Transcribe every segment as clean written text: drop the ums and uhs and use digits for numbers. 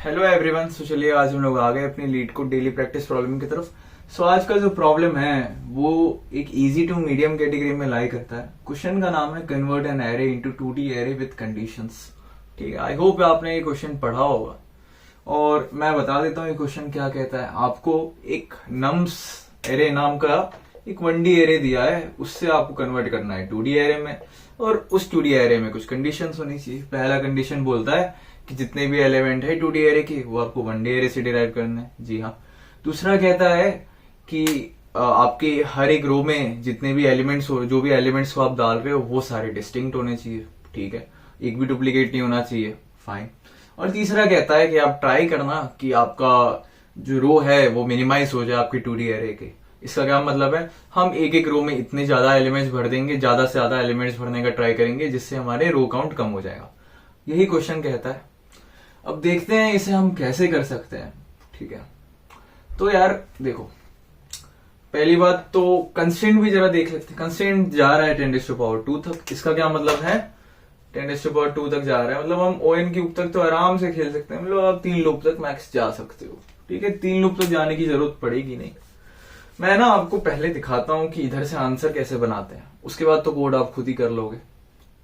Hello everyone. सो चलिए आज हम लोग आ गए अपनी लीड को डेली प्रैक्टिस प्रॉब्लम की तरफ। सो आज का जो प्रॉब्लम है वो एक इजी टू मीडियम कैटेगरी में लाई करता है। क्वेश्चन का नाम है convert an array into 2D array with conditions. ठीक है, आई होप आपने ये क्वेश्चन पढ़ा होगा और मैं बता देता हूँ ये क्वेश्चन क्या कहता है। आपको एक नम्स एरे नाम का एक 1D एरे दिया है, उससे आपको कन्वर्ट करना है 2D एरे में और उस 2D एरे में कुछ कंडीशंस होनी चाहिए। पहला कंडीशन बोलता है कि जितने भी एलिमेंट है 2D एरे के वो आपको 1D एरे से डिराइव करना है। जी हाँ। दूसरा कहता है कि आपके हर एक रो में जितने भी एलिमेंट्स हो, जो भी एलिमेंट्स को आप डाल रहे हो वो सारे डिस्टिंक्ट होने चाहिए। ठीक है, एक भी डुप्लीकेट नहीं होना चाहिए। फाइन। और तीसरा कहता है कि आप ट्राई करना कि आपका जो रो है वो मिनिमाइज हो जाए आपके 2D एरे के। इसका क्या मतलब है, हम एक एक रो में इतने ज्यादा एलिमेंट्स भर देंगे, ज्यादा से ज्यादा एलिमेंट्स भरने का ट्राई करेंगे जिससे हमारे रो काउंट कम हो जाएगा। यही क्वेश्चन कहता है। अब देखते हैं इसे हम कैसे कर सकते हैं। ठीक है, तो यार देखो, पहली बात तो कंस्ट्रेंट भी जरा देख लेते हैं। कंस्ट्रेंट जा रहा है 10⁻² तक। इसका क्या मतलब है, 10⁻² तक जा रहा है मतलब हम ON क्यूब तक तो आराम से खेल सकते हैं। मतलब आप 3 लूप तक मैक्स जा सकते हो। ठीक है, 3 लूप तक जाने की जरूरत पड़ेगी नहीं। मैं ना आपको पहले दिखाता हूं कि इधर से आंसर कैसे बनाते हैं, उसके बाद तो कोड आप खुद ही कर लोगे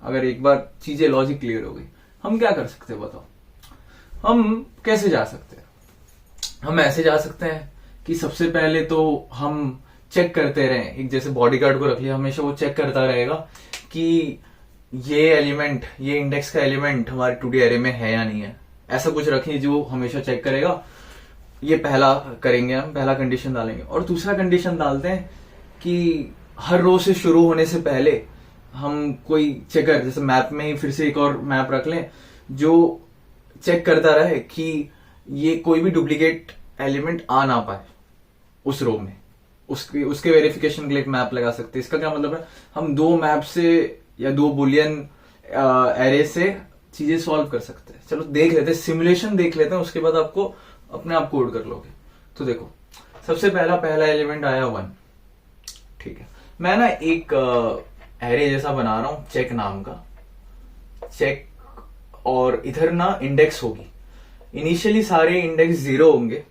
अगर एक बार चीजें लॉजिक क्लियर हो गई। हम क्या कर सकते हैं बताओ, हम कैसे जा सकते हैं। हम ऐसे जा सकते हैं कि सबसे पहले तो हम चेक करते रहें। एक जैसे बॉडीगार्ड को रख लिया, हमेशा वो चेक करता रहेगा कि ये एलिमेंट, ये इंडेक्स का एलिमेंट हमारे 2D एरे में है या नहीं है। ऐसा कुछ रखिए जो हमेशा चेक करेगा। ये पहला करेंगे, हम पहला कंडीशन डालेंगे। और दूसरा कंडीशन डालते हैं कि हर रो से शुरू होने से पहले हम कोई चेकर, जैसे मैप में ही फिर से एक और मैप रख लें जो चेक करता रहे कि ये कोई भी डुप्लीकेट एलिमेंट आ ना पाए उस रो में। उसके वेरिफिकेशन के लिए एक मैप लगा सकते हैं। इसका क्या मतलब है, हम 2 मैप से या 2 बुलियन एरे से चीजें सॉल्व कर सकते हैं। चलो देख लेते हैं, सिमुलेशन देख लेते हैं, उसके बाद आपको अपने आप कोड कर लोगे। तो देखो, सबसे पहला एलिमेंट आया 1। ठीक है, मैं ना एक एरे जैसा बना रहा हूं चेक नाम का। चेक, और इधर ना इंडेक्स होगी। इनिशियली सारे इंडेक्स 0 होंगे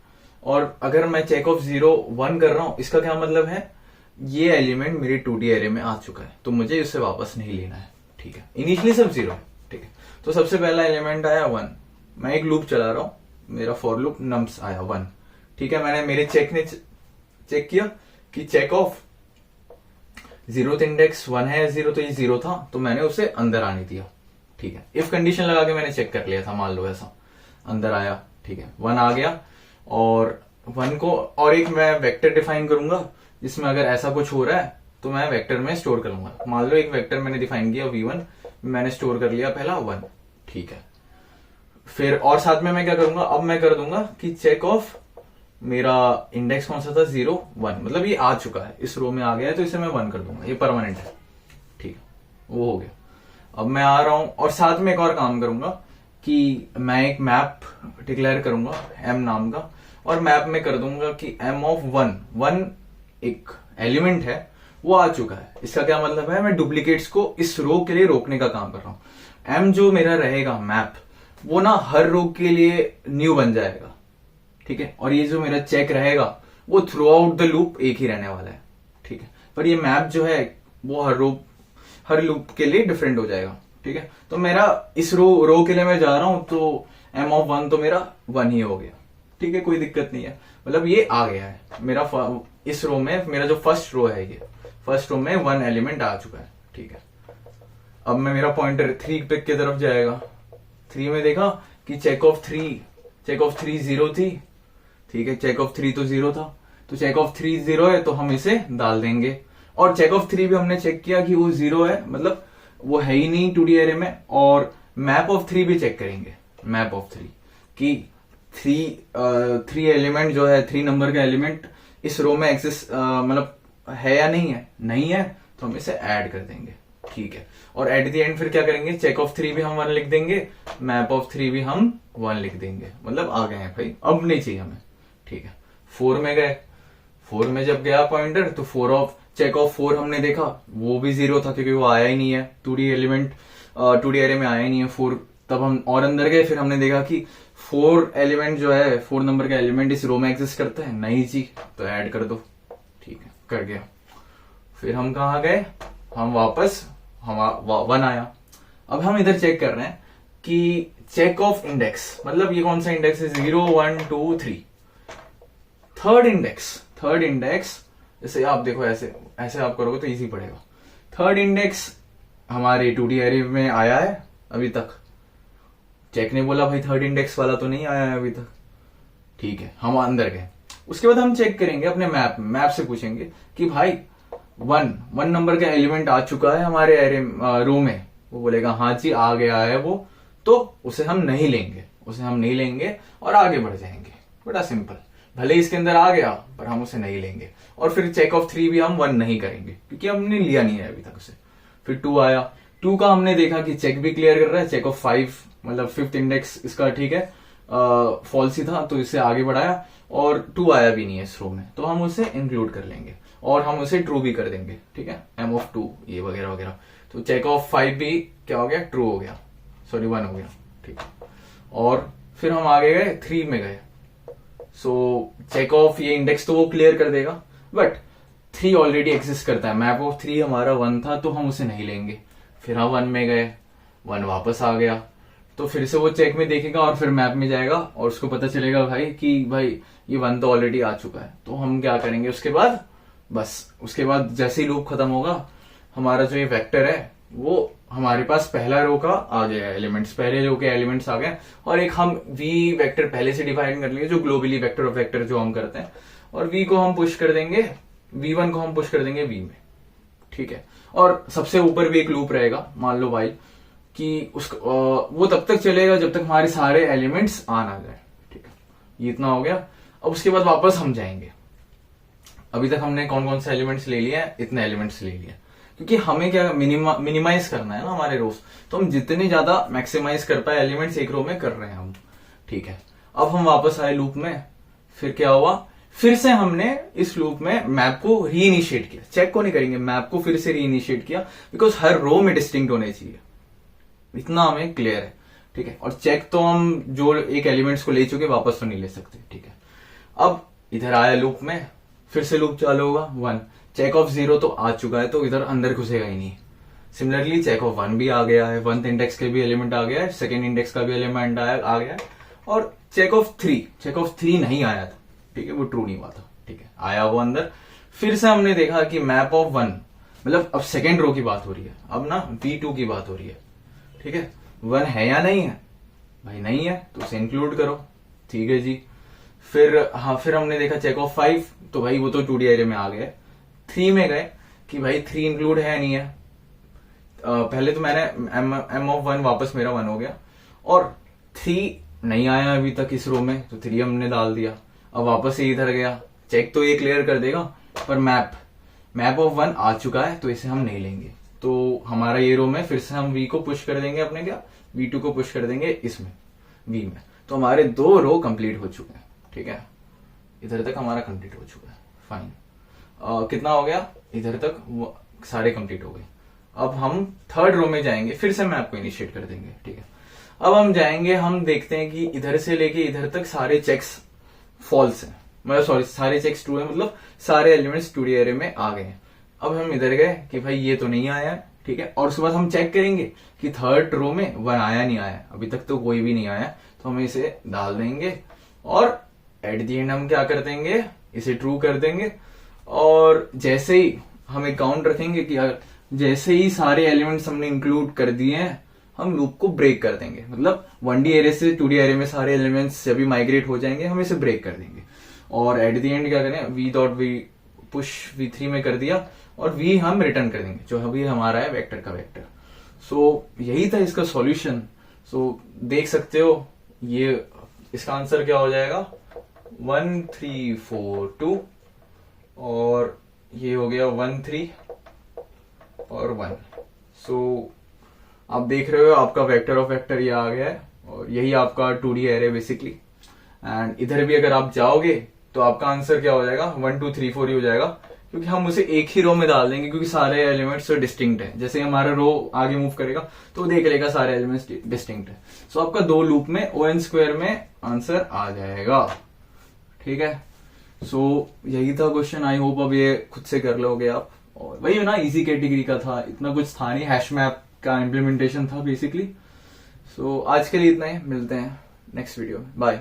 और अगर मैं चेक ऑफ 0 1 कर रहा हूं, इसका क्या मतलब है, ये एलिमेंट मेरे 2D एरे में आ चुका है तो मुझे इससे वापस नहीं लेना है। ठीक है, इनिशियली सब 0 है। ठीक है, तो सबसे पहला एलिमेंट आया 1। मैं एक लूप चला रहा हूं, मेरा फॉर लूप नम्स आया 1। ठीक है, मैंने मेरे चेक ने चेक किया कि चेक ऑफ 0th इंडेक्स 1 है, 0 तो ये 0 था तो मैंने उसे अंदर आने दिया। ठीक है, इफ कंडीशन लगा के मैंने चेक कर लिया था, मान लो ऐसा अंदर आया। ठीक है, 1 आ गया और 1 को और एक मैं वेक्टर डिफाइन करूंगा जिसमें अगर ऐसा कुछ हो रहा है तो मैं वेक्टर में स्टोर करूंगा। मान लो एक वेक्टर मैंने डिफाइन किया V1, मैंने स्टोर कर लिया पहला 1। ठीक है, फिर और साथ में मैं क्या करूंगा, अब मैं कर दूंगा कि चेक ऑफ मेरा इंडेक्स कौन सा था 0 1, मतलब ये आ चुका है, इस रो में आ गया है तो इसे मैं 1 कर दूंगा, ये परमानेंट है। ठीक है, वो हो गया। अब मैं आ रहा हूं और साथ में एक और काम करूंगा कि मैं एक मैप डिक्लेयर करूंगा M नाम का, और मैप में कर दूंगा कि M ऑफ 1 एक एलिमेंट है वो आ चुका है। इसका क्या मतलब है, मैं डुप्लीकेट्स को इस रो के लिए रोकने का काम कर रहा हूं। M जो मेरा रहेगा मैप, वो ना हर रो के लिए न्यू बन जाएगा। ठीक है, और ये जो मेरा चेक रहेगा वो थ्रू आउट द लूप एक ही रहने वाला है। ठीक है, पर ये मैप जो है वो हर लूप के लिए डिफरेंट हो जाएगा। ठीक है, तो मेरा इस रो के लिए मैं जा रहा हूं तो M ऑफ 1 तो मेरा 1 ही हो गया। ठीक है, कोई दिक्कत नहीं है, मतलब ये आ गया है मेरा इस रो में। मेरा जो फर्स्ट रो है, ये फर्स्ट रो में 1 एलिमेंट आ चुका है। ठीक है, अब मैं मेरा पॉइंटर 3 पे की तरफ जाएगा। 3 में देखा कि चेक ऑफ 3 0 थी। ठीक है, चेक ऑफ 3 तो 0 था, तो चेक ऑफ 3 0 है तो हम इसे डाल देंगे। और चेक ऑफ 3 भी हमने चेक किया कि वो 0 है, मतलब वो है ही नहीं 2D एरे में। और मैप ऑफ 3 भी चेक करेंगे, मैप ऑफ 3 कि 3 एलिमेंट जो है, 3 नंबर का एलिमेंट इस रो में एग्जिस्ट मतलब है या नहीं है तो हम इसे ऐड कर देंगे। ठीक है, और एट द एंड फिर क्या करेंगे, चेक ऑफ 3 भी हम 1 लिख देंगे, मैप ऑफ 3 भी हम 1 लिख देंगे। मतलब आ गए हैं भाई, अब नहीं चाहिए हमें। ठीक है, 4 में गए। 4 में जब गया पॉइंटर तो चेक ऑफ 4 हमने देखा वो भी 0 था क्योंकि वो आया ही नहीं है 2D एरे में आया ही नहीं है 4 तब हम और अंदर गए, फिर हमने देखा कि 4 एलिमेंट जो है, 4 नंबर का एलिमेंट इस रो में एग्जिस्ट करता है, नहीं जी, तो ऐड कर दो। ठीक है, कर गया। फिर हम कहा गए, हम वापस, हम 1 आया। अब हम इधर चेक कर रहे हैं कि चेक ऑफ इंडेक्स, मतलब ये कौन सा इंडेक्स है, 0 1 2 3। थर्ड इंडेक्स जैसे आप देखो, ऐसे ऐसे आप करोगे तो इजी पड़ेगा। थर्ड इंडेक्स हमारे 2D एरे में आया है अभी तक, चेक ने बोला भाई थर्ड इंडेक्स वाला तो नहीं आया है अभी तक। ठीक है, हम अंदर गए। उसके बाद हम चेक करेंगे अपने मैप से पूछेंगे कि भाई 1 नंबर का एलिमेंट आ चुका है हमारे एरे रो में। वो बोलेगा हाँ जी आ गया है वो, तो उसे हम नहीं लेंगे और आगे बढ़ जाएंगे। बड़ा सिंपल, भले इसके अंदर आ गया पर हम उसे नहीं लेंगे। और फिर चेक ऑफ 3 भी हम 1 नहीं करेंगे क्योंकि हमने लिया नहीं है अभी तक उसे। फिर 2 आया, 2 का हमने देखा कि चेक भी क्लियर कर रहा है। चेक ऑफ 5 मतलब 5th इंडेक्स इसका ठीक है, फॉल्स ही था, तो इसे आगे बढ़ाया और 2 आया भी नहीं है इस रो में, तो हम उसे इंक्लूड कर लेंगे और हम उसे ट्रू भी कर देंगे। ठीक है, m of 2 ये वगैरह वगैरह। तो चेक ऑफ 5 भी क्या हो गया, ट्रू हो गया, सॉरी 1 हो गया। ठीक है, और फिर हम आगे गए, 3 में गए। सो चेक ऑफ ये इंडेक्स तो वो क्लियर कर देगा, बट 3 ऑलरेडी एग्जिस्ट करता है। मैप ऑफ 3 हमारा 1 था, तो हम उसे नहीं लेंगे। फिर हम 1 में गए, 1 वापस आ गया, तो फिर से वो चेक में देखेगा और फिर मैप में जाएगा और उसको पता चलेगा भाई कि भाई ये 1 तो ऑलरेडी आ चुका है। तो हम क्या करेंगे उसके बाद, बस उसके बाद जैसे ही लूप खत्म होगा, हमारा जो ये वेक्टर है वो हमारे पास पहला रो का आ गया एलिमेंट्स, पहले रो के एलिमेंट्स आ गए, और एक हम v वेक्टर पहले से डिफाइन कर लेंगे जो ग्लोबली वेक्टर ऑफ वेक्टर जो हम करते हैं, और v को हम पुश कर देंगे, v1 को हम पुश कर देंगे v में। ठीक है, और सबसे ऊपर भी एक लूप रहेगा, मान लो भाई कि वो तब तक चलेगा जब तक हमारे सारे एलिमेंट्स आ ना जाए। ठीक है, ये इतना हो गया। अब उसके बाद वापस हम जाएंगे। अभी तक हमने कौन कौन से एलिमेंट्स ले लिए हैं, इतने एलिमेंट्स ले लिए, क्योंकि हमें क्या मिनिमाइज करना है ना हमारे रोज, तो हम जितने ज्यादा मैक्सिमाइज कर पाए एलिमेंट्स एक रो में कर रहे हैं हम। ठीक है, अब हम वापस आए लूप में। फिर क्या हुआ, फिर से हमने इस लूप में मैप को रीइनिशिएट किया, चेक को नहीं करेंगे, मैप को फिर से रीइनिशिएट किया, बिकॉज हर रो में डिस्टिंक्ट होने चाहिए, इतना हमें क्लियर है। ठीक है, और चेक तो हम जो एक एलिमेंट्स को ले चुके वापस तो नहीं ले सकते। ठीक है, अब इधर आया लूप में, फिर से लूप चालू होगा 1, चेक ऑफ 0 तो आ चुका है, तो इधर अंदर घुसेगा ही नहीं। सिमिलरली चेक ऑफ 1 भी आ गया है, 1th इंडेक्स के भी एलिमेंट आ गया है, 2nd इंडेक्स का भी एलिमेंट आ गया है, और चेक ऑफ 3 नहीं आया था। ठीक है, वो ट्रू नहीं हुआ था। ठीक है, आया वो अंदर। फिर से हमने देखा कि मैप ऑफ 1, मतलब अब सेकेंड रो की बात हो रही है, अब ना v2 की बात हो रही है। ठीक है, 1 है या नहीं है, भाई नहीं है तो उसे इंक्लूड करो। ठीक है जी, फिर हमने देखा चेक ऑफ 5, तो भाई वो तो 2D एरे में आ गए। 3 में गए कि भाई 3 इंक्लूड है नहीं है। पहले तो मैंने m of 1 वापस मेरा 1 हो गया, और 3 नहीं आया अभी तक इस रो में, तो 3 हमने डाल दिया। अब वापस से इधर गया, चेक तो ये क्लियर कर देगा, पर मैप ऑफ 1 आ चुका है, तो इसे हम नहीं लेंगे। तो हमारा ये रो में फिर से हम v को पुश कर देंगे, अपने क्या v2 को पुश कर देंगे इसमें v में। तो हमारे 2 रो कंप्लीट हो चुके हैं। ठीक है, इधर तक हमारा कंप्लीट हो चुका है, फाइन। कितना हो गया, इधर तक वो सारे कंप्लीट हो गए। अब हम 3rd रो में जाएंगे, फिर से मैप को इनिशिएट कर देंगे। ठीक है, अब हम जाएंगे, हम देखते हैं कि इधर से लेके इधर तक सारे चेक्स फॉल्स हैं, मतलब सॉरी सारे चेक्स ट्रू है, मतलब सारे एलिमेंट्स 2D एरे में आ गए हैं। अब हम इधर गए कि भाई ये तो नहीं आया है। ठीक है, और उसके बाद हम चेक करेंगे कि 3rd रो में 1 आया नहीं आया, अभी तक तो कोई भी नहीं आया, तो हम इसे डाल देंगे, और एट दी एंड हम क्या कर देंगे, इसे ट्रू कर देंगे। और जैसे ही हम एक काउंट रखेंगे कि जैसे ही सारे एलिमेंट्स हमने इंक्लूड कर दिए हैं, हम लूप को ब्रेक कर देंगे, मतलब 1D एरे से 2D एरे में सारे एलिमेंट्स जब भी माइग्रेट हो जाएंगे हम इसे ब्रेक कर देंगे। और एट द एंड क्या करें, v.v पुश v3 में कर दिया, और v हम रिटर्न कर देंगे जो अभी हमारा है वेक्टर का वेक्टर। सो यही था इसका सॉल्यूशन। सो देख सकते हो ये इसका आंसर क्या हो जाएगा, 1 3 4 2, और ये हो गया 1 3 और 1। सो आप देख रहे हो आपका वेक्टर ऑफ वेक्टर ये आ गया है, और यही आपका 2D एरे बेसिकली। एंड इधर भी अगर आप जाओगे तो आपका आंसर क्या हो जाएगा, 1 2 3 4 ही हो जाएगा, क्योंकि हम उसे एक ही रो में डाल देंगे, क्योंकि सारे एलिमेंट्स डिस्टिंक्ट है। जैसे हमारा रो आगे मूव करेगा तो देख लेगा सारे एलिमेंट्स डिस्टिंक्ट है। सो आपका 2 लूप में ON² में आंसर आ जाएगा। ठीक है, सो यही था क्वेश्चन। आई होप अब ये खुद से कर लोगे आप। और वही ना, इजी कैटेगरी का था, इतना कुछ था नहीं, हैश मैप का इम्प्लीमेंटेशन था बेसिकली। सो आज के लिए इतना ही, मिलते हैं नेक्स्ट वीडियो में, बाय।